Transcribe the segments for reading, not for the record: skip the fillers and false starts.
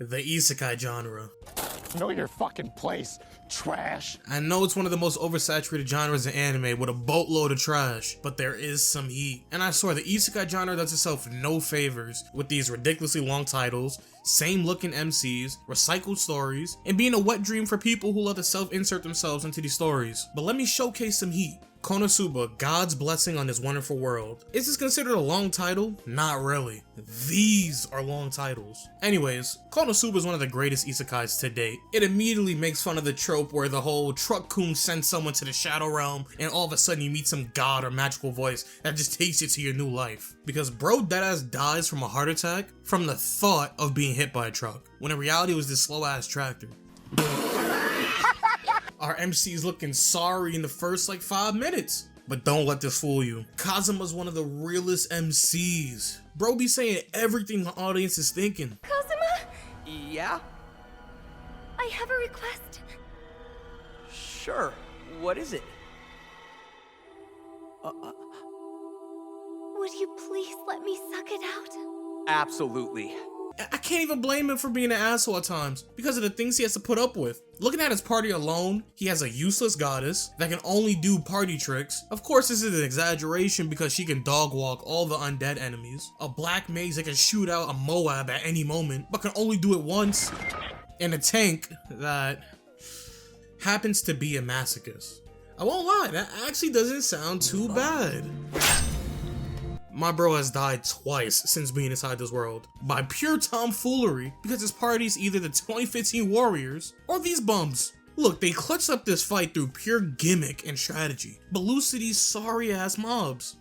the Isekai genre. Know your fucking place, trash. I know it's one of the most oversaturated genres in anime with a boatload of trash, but there is some heat. And I swear the Isekai genre does itself no favors with these ridiculously long titles, same looking MCs, recycled stories, and being a wet dream for people who love to self-insert themselves into these stories. But let me showcase some heat. Konosuba, God's Blessing on This Wonderful World. Is this considered a long title? Not really. These are long titles. Anyways, Konosuba is one of the greatest isekais to date. It immediately makes fun of the trope where the whole truck-kun sends someone to the shadow realm and all of a sudden you meet some god or magical voice that just takes you to your new life. Because bro deadass dies from a heart attack from the thought of being hit by a truck, when in reality it was this slow-ass tractor. Our MC's looking sorry in the first 5 minutes. But don't let this fool you. Kazuma's one of the realest MCs. Bro be saying everything the audience is thinking. Kazuma? Yeah? I have a request. Sure. What is it? Would you please let me suck it out? Absolutely. I can't even blame him for being an asshole at times because of the things he has to put up with. Looking at his party alone, he has a useless goddess that can only do party tricks. Of course, this is an exaggeration because she can dog walk all the undead enemies. A black mage that can shoot out a Moab at any moment, but can only do it once. And a tank that happens to be a masochist. I won't lie, that actually doesn't sound too bad. My bro has died twice since being inside this world by pure tomfoolery because his party's either the 2015 Warriors or these bums. Look, they clutched up this fight through pure gimmick and strategy, but Lucidy's sorry ass mobs.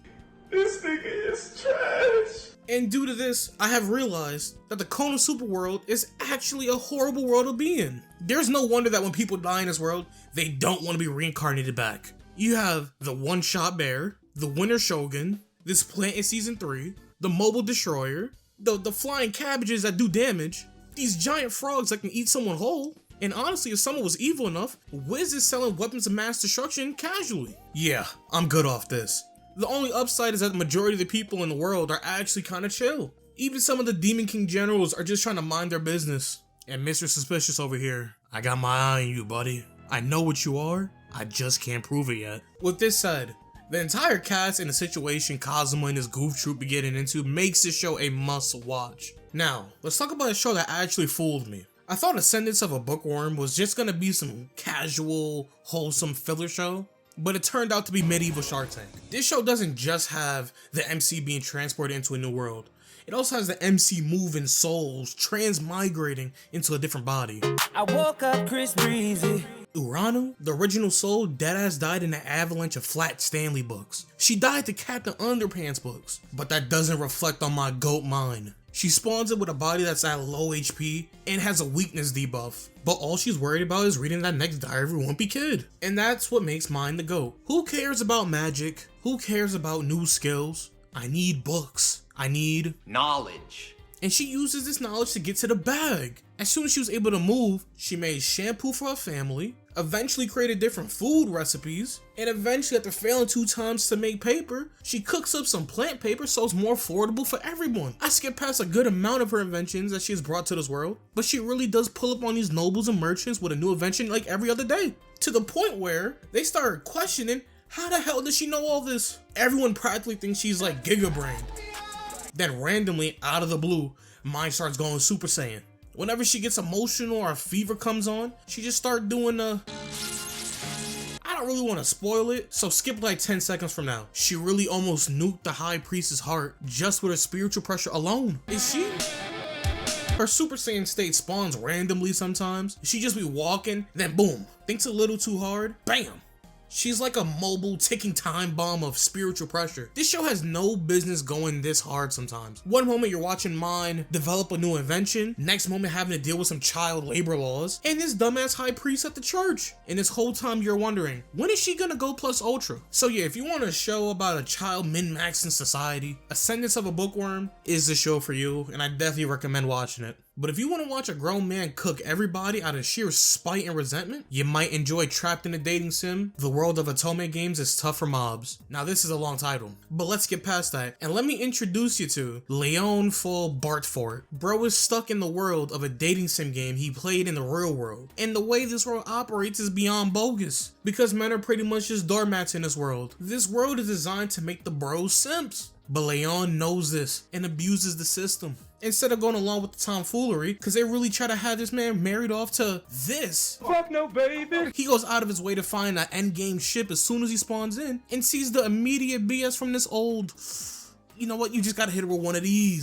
This nigga is trash. And due to this, I have realized that the Konosuba world is actually a horrible world to be in. There's no wonder that when people die in this world, they don't want to be reincarnated back. You have the one-shot bear, the winter shogun, this plant in season 3, the mobile destroyer, the flying cabbages that do damage, these giant frogs that can eat someone whole, and honestly, if someone was evil enough, Wiz is selling weapons of mass destruction casually. Yeah, I'm good off this. The only upside is that the majority of the people in the world are actually kinda chill. Even some of the Demon King generals are just trying to mind their business. And Mr. Suspicious over here, I got my eye on you, buddy. I know what you are, I just can't prove it yet. With this said, the entire cast and the situation Kazuma and his goof troop be getting into makes this show a must watch. Now, let's talk about a show that actually fooled me. I thought Ascendance of a Bookworm was just gonna be some casual, wholesome filler show, but it turned out to be medieval Shark Tank. This show doesn't just have the MC being transported into a new world. It also has the MC moving souls, transmigrating into a different body. I woke up Chris Breezy. Urano, the original soul, deadass died in an avalanche of Flat Stanley books. She died to Captain Underpants books, but that doesn't reflect on my goat mind. She spawns it with a body that's at low HP and has a weakness debuff, but all she's worried about is reading that next Diary of a Wimpy Kid. And that's what makes mine the goat. Who cares about magic? Who cares about new skills? I need books. I need knowledge. And she uses this knowledge to get to the bag. As soon as she was able to move, she made shampoo for her family, eventually created different food recipes, and eventually after failing 2 times to make paper, she cooks up some plant paper so it's more affordable for everyone. I skipped past a good amount of her inventions that she has brought to this world, but she really does pull up on these nobles and merchants with a new invention like every other day. To the point where they started questioning, how the hell does she know all this? Everyone practically thinks she's like Giga Brain. Then randomly, out of the blue, mine starts going Super Saiyan. Whenever she gets emotional or a fever comes on, she just starts doing I don't really want to spoil it, so skip like 10 seconds from now. She really almost nuked the High Priestess heart just with her spiritual pressure alone. Is she? Her Super Saiyan state spawns randomly sometimes. She just be walking, then boom, thinks a little too hard, bam. She's like a mobile ticking time bomb of spiritual pressure. This show has no business going this hard sometimes. One moment you're watching mine develop a new invention, next moment having to deal with some child labor laws, and this dumbass high priest at the church. And this whole time you're wondering, when is she gonna go plus ultra? So yeah, if you want a show about a child min-maxing society, Ascendance of a Bookworm is the show for you, and I definitely recommend watching it. But if you want to watch a grown man cook everybody out of sheer spite and resentment, you might enjoy Trapped in a Dating Sim. The world of Otome games is tough for mobs. Now this is a long title, but let's get past that and let me introduce you to Leon Full Bartfort. Bro is stuck in the world of a dating sim game he played in the real world, and the way this world operates is beyond bogus, because men are pretty much just doormats in this world. This world is designed to make the bros simps, but Leon knows this and abuses the system. Instead of going along with the tomfoolery, because they really try to have this man married off to this. Fuck no, baby. He goes out of his way to find an endgame ship as soon as he spawns in and sees the immediate BS from this old, you know what, you just gotta hit her with one of these.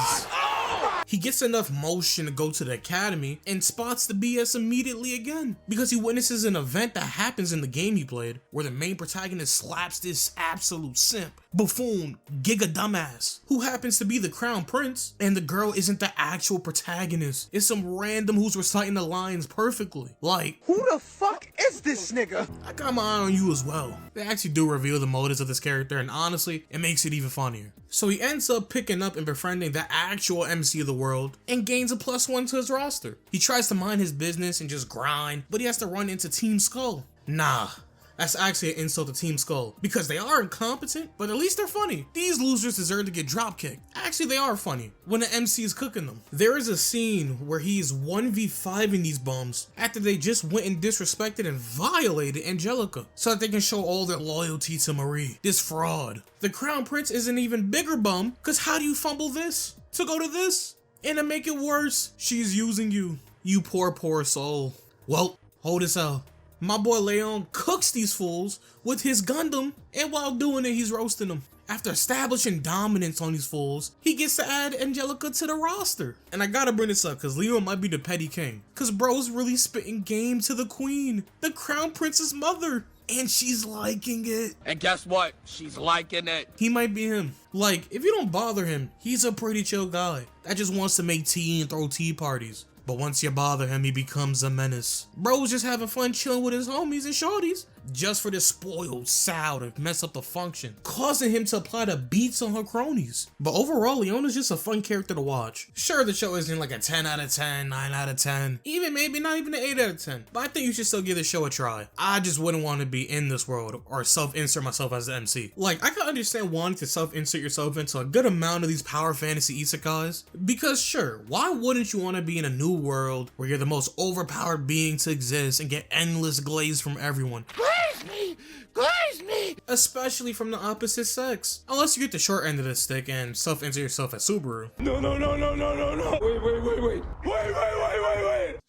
He gets enough motion to go to the academy and spots the BS immediately again, because he witnesses an event that happens in the game he played where the main protagonist slaps this absolute simp, buffoon, giga dumbass, who happens to be the crown prince, and the girl isn't the actual protagonist. It's some random who's reciting the lines perfectly. Like, who the fuck is this nigga? I got my eye on you as well. They actually do reveal the motives of this character, and honestly, it makes it even funnier. So he ends up picking up and befriending the actual MC of the world and gains a +1 to his roster. He tries to mind his business and just grind, but he has to run into Team Skull. Nah, that's actually an insult to Team Skull, because they are incompetent, but at least they're funny. These losers deserve to get dropkicked. Actually, they are funny when the MC is cooking them. There is a scene where he's 1v5ing these bums after they just went and disrespected and violated Angelica so that they can show all their loyalty to Marie, this fraud. The Crown Prince is an even bigger bum, because how do you fumble this to go to this? And to make it worse, she's using you. You poor soul. Well, hold this out. My boy Leon cooks these fools with his Gundam, and while doing it, he's roasting them. After establishing dominance on these fools, he gets to add Angelica to the roster. And I gotta bring this up, because Leon might be the petty king, because bro's really spitting game to the queen, the crown prince's mother, and she's liking it. And guess what? She's liking it. He might be him. Like, if you don't bother him, he's a pretty chill guy that just wants to make tea and throw tea parties. But once you bother him, he becomes a menace. Bro's just having fun chilling with his homies and shorties, just for this spoiled sow to mess up the function, causing him to apply the beats on her cronies. But overall, Leona's just a fun character to watch. Sure, the show isn't like a 10 out of 10, 9 out of 10, even maybe not even an 8 out of 10, but I think you should still give the show a try. I just wouldn't want to be in this world or self-insert myself as the MC. Like, I can understand wanting to self-insert yourself into a good amount of these power fantasy isekais, because sure, why wouldn't you want to be in a new world where you're the most overpowered being to exist and get endless glaze from everyone? Glaze me! Especially from the opposite sex. Unless you get the short end of the stick and self-insert yourself as Subaru. No. Wait.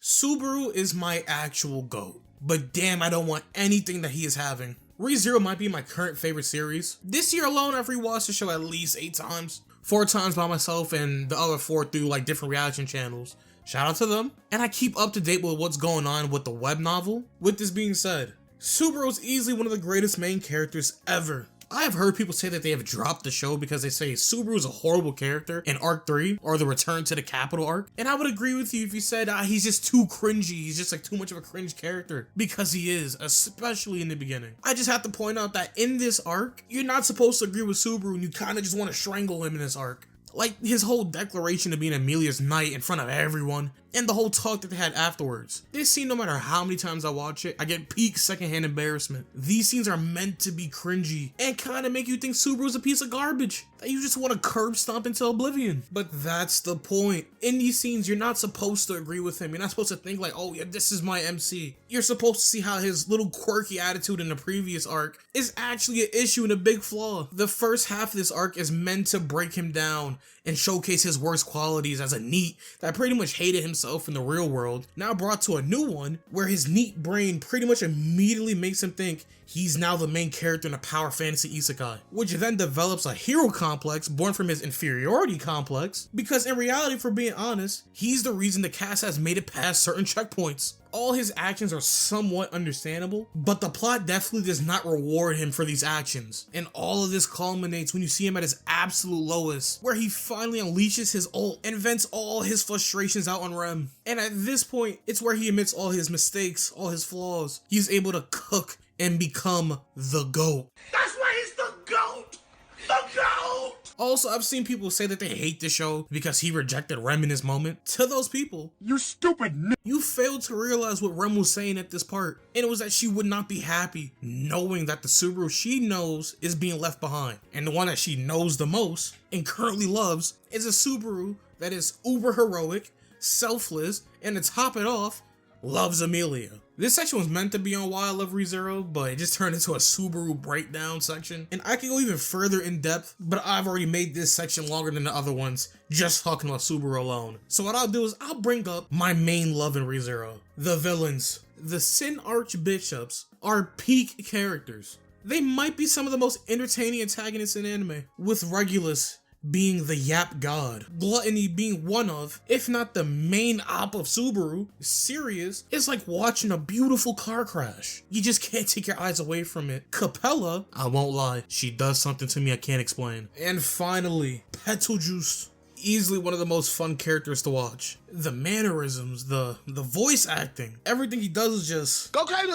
Subaru is my actual GOAT. But damn, I don't want anything that he is having. ReZero might be my current favorite series. This year alone, I've rewatched the show at least 8 times. 4 times by myself and the other 4 through like different reaction channels. Shout out to them. And I keep up to date with what's going on with the web novel. With this being said, Subaru is easily one of the greatest main characters ever. I have heard people say that they have dropped the show because they say Subaru is a horrible character in Arc 3 or the Return to the Capital arc. And I would agree with you if you said he's just too cringy, he's just like too much of a cringe character, because he is, especially in the beginning. I just have to point out that in this arc, you're not supposed to agree with Subaru and you kind of just want to strangle him in this arc. Like his whole declaration of being Amelia's knight in front of everyone, and the whole talk that they had afterwards. This scene, no matter how many times I watch it, I get peak secondhand embarrassment. These scenes are meant to be cringy and kind of make you think Subaru's a piece of garbage that you just want to curb stomp into oblivion. But that's the point. In these scenes, you're not supposed to agree with him. You're not supposed to think like, oh yeah, this is my MC. You're supposed to see how his little quirky attitude in the previous arc is actually an issue and a big flaw. The first half of this arc is meant to break him down and showcase his worst qualities as a NEET that pretty much hated himself in the real world, now brought to a new one where his NEET brain pretty much immediately makes him think he's now the main character in a power fantasy isekai, which then develops a hero complex born from his inferiority complex, because in reality, for being honest, he's the reason the cast has made it past certain checkpoints. All his actions are somewhat understandable, but the plot definitely does not reward him for these actions. And all of this culminates when you see him at his absolute lowest, where he finally unleashes his ult and vents all his frustrations out on Rem. And at this point, it's where he admits all his mistakes, all his flaws. He's able to cook and become the GOAT. That's why he's the GOAT! The GOAT! Also, I've seen people say that they hate the show because he rejected Rem in his moment. To those people, You stupid you failed to realize what Rem was saying at this part. And it was that she would not be happy knowing that the Subaru she knows is being left behind. And the one that she knows the most and currently loves is a Subaru that is uber heroic, selfless, and to top it off, loves Amelia. This section was meant to be on Why I Love ReZero, but it just turned into a Subaru breakdown section. And I can go even further in depth, but I've already made this section longer than the other ones, just talking about Subaru alone. So what I'll do is I'll bring up my main love in ReZero. The villains. The Sin Archbishops are peak characters. They might be some of the most entertaining antagonists in anime, with Regulus being the Yap God, Gluttony being one of, if not the main op of Subaru. Sirius is like watching a beautiful car crash. You just can't take your eyes away from it. Capella, I won't lie, she does something to me I can't explain. And finally, Betelgeuse. Easily one of the most fun characters to watch. The mannerisms, the voice acting, everything he does is just Go crazy!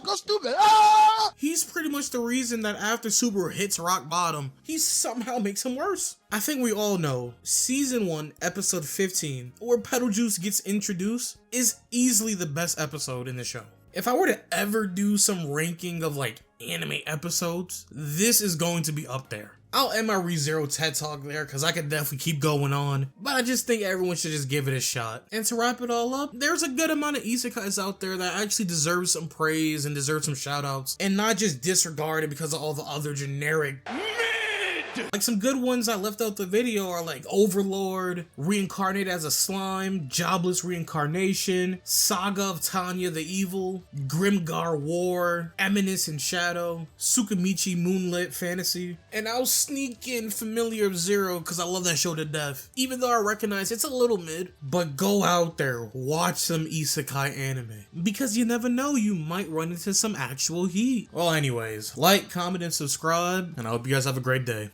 Go stupid! Ah! He's pretty much the reason that after Subaru hits rock bottom, he somehow makes him worse. I think we all know, Season 1, Episode 15, where Betelgeuse gets introduced, is easily the best episode in the show. If I were to ever do some ranking of like anime episodes, this is going to be up there. I'll end my ReZero TED Talk there because I could definitely keep going on, but I just think everyone should just give it a shot. And to wrap it all up, there's a good amount of isekais out there that actually deserve some praise and deserve some shoutouts, and not just disregarded because of all the other generic like some good ones I left out the video are like Overlord, Reincarnated as a Slime, Jobless Reincarnation, Saga of Tanya the Evil, Grimgar War, Eminence and Shadow, Tsukimichi Moonlit Fantasy, and I'll sneak in Familiar of Zero because I love that show to death. Even though I recognize it's a little mid, but go out there, watch some isekai anime, because you never know, you might run into some actual heat. Well anyways, like, comment, and subscribe, and I hope you guys have a great day.